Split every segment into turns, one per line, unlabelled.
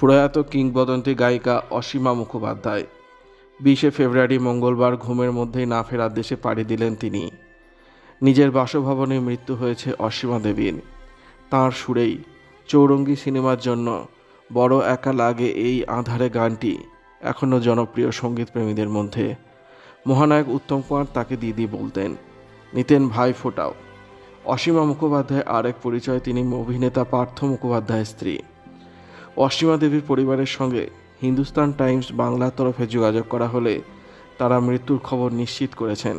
প্রয়াত কিংবদন্তি গায়িকা অসীমা মুখোপাধ্যায় 20শে ফেব্রুয়ারি মঙ্গলবার ঘুমের মধ্যেই না ফেরার দেশে পাড়ি দিলেন তিনি। নিজের বাসভবনে মৃত্যু হয়েছে অসীমা দেবীর। তাঁর সুরেই চৌরঙ্গী সিনেমার জন্য বড় একা লাগে এই আঁধারে গানটি এখনও জনপ্রিয় সঙ্গীতপ্রেমীদের মধ্যে। মহানায়ক উত্তম কুমার তাকে দিদি বলতেন, নিতেন ভাই ফোটাও। অসীমা মুখোপাধ্যায় আরেক পরিচয়, তিনি অভিনেতা পার্থ মুখোপাধ্যায়ের স্ত্রী। অসীমা দেবীর পরিবারের সঙ্গে হিন্দুস্তান টাইমস বাংলার তরফে যোগাযোগ করা হলে তারা মৃত্যুর খবর নিশ্চিত করেছেন।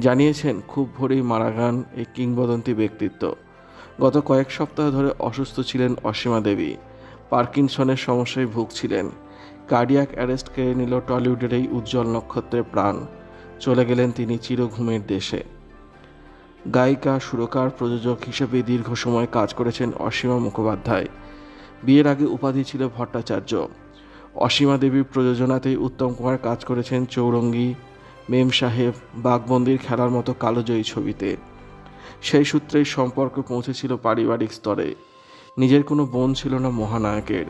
জানিয়েছেন, খুব ভোরেই মারা যান এই কিংবদন্তি ব্যক্তিত্ব। গত কয়েক সপ্তাহ ধরে অসুস্থ ছিলেন অসীমা দেবী। পার্কিনসনের সমস্যায় ভুগছিলেন। কার্ডিয়াক অ্যারেস্ট কেড়ে নিল টলিউডের এই উজ্জ্বল নক্ষত্রের প্রাণ। চলে গেলেন তিনি চিরঘুমের দেশে। গায়িকা, সুরকার, প্রযোজক হিসেবে দীর্ঘ সময় কাজ করেছেন অসীমা মুখোপাধ্যায়। বিয়ের আগে উপাধি ছিল ভট্টাচার্য। অসীমা দেবীর প্রযোজনাতেই উত্তম কুমার কাজ করেছেন চৌরঙ্গী, মেম সাহেব, বাঘবন্দির খেলার মতো কালোজয়ী ছবিতে। সেই সূত্রেই সম্পর্ক পৌঁছেছিল পারিবারিক স্তরে। নিজের কোনো বোন ছিল না মহানায়কের,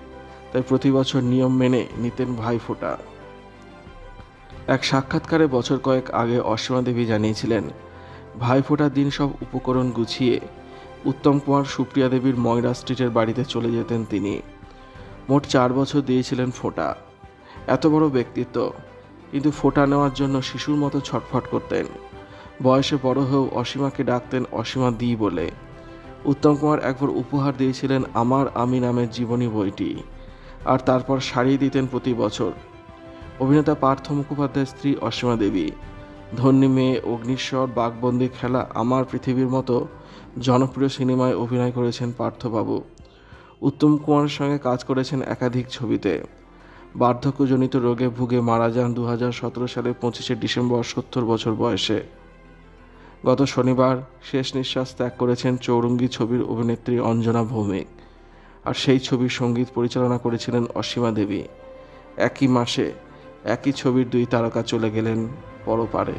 তাই প্রতি বছর নিয়ম মেনে নিতেন ভাইফোঁটা। এক সাক্ষাৎকারে বছর কয়েক আগে অসীমা দেবী জানিয়েছিলেন, ভাইফোঁটার দিন সব উপকরণ গুছিয়ে উত্তম কুমার, সুপ্রিয়া দেবীর ময়রা স্ট্রিটের বাড়িতে চলে যেতেন তিনি। মোট 4 বছর দিয়েছিলেন ফোঁটা। এত বড় ব্যক্তিত্ব, কিন্তু ফোঁটা নেওয়ার জন্য শিশুর মতো ছটফট করতেন। বয়সে বড় হয়েও অসীমাকে ডাকতেন অসীমা দি বলে। উত্তম কুমার একবার উপহার দিয়েছিলেন আমার আমি নামের জীবনী বইটি, আর তারপর শাড়ি দিতেন প্রতি বছর। অভিনেতা পার্থ মুখোপাধ্যায়ের স্ত্রী অসীমা দেবী ধন্যী মেয়ে, অগ্নিশ্বর, বাঘবন্দি খেলা, আমার পৃথিবীর মতো জনপ্রিয় সিনেমায় অভিনয় করেছেন পার্থবাবু। উত্তম কুমারের সঙ্গে কাজ করেছেন একাধিক ছবিতে। বার্ধক্যজনিত রোগে ভুগে মারা যান 2017 সালের 25শে ডিসেম্বর 70 বছর বয়সে। গত শনিবার শেষ নিঃশ্বাস ত্যাগ করেছেন চৌরঙ্গী ছবির অভিনেত্রী অঞ্জনা ভৌমিক, আর সেই ছবির সঙ্গীত পরিচালনা করেছিলেন অসীমা দেবী। একই মাসে একই ছবির 2 তারকা চলে গেলেন পরপারে।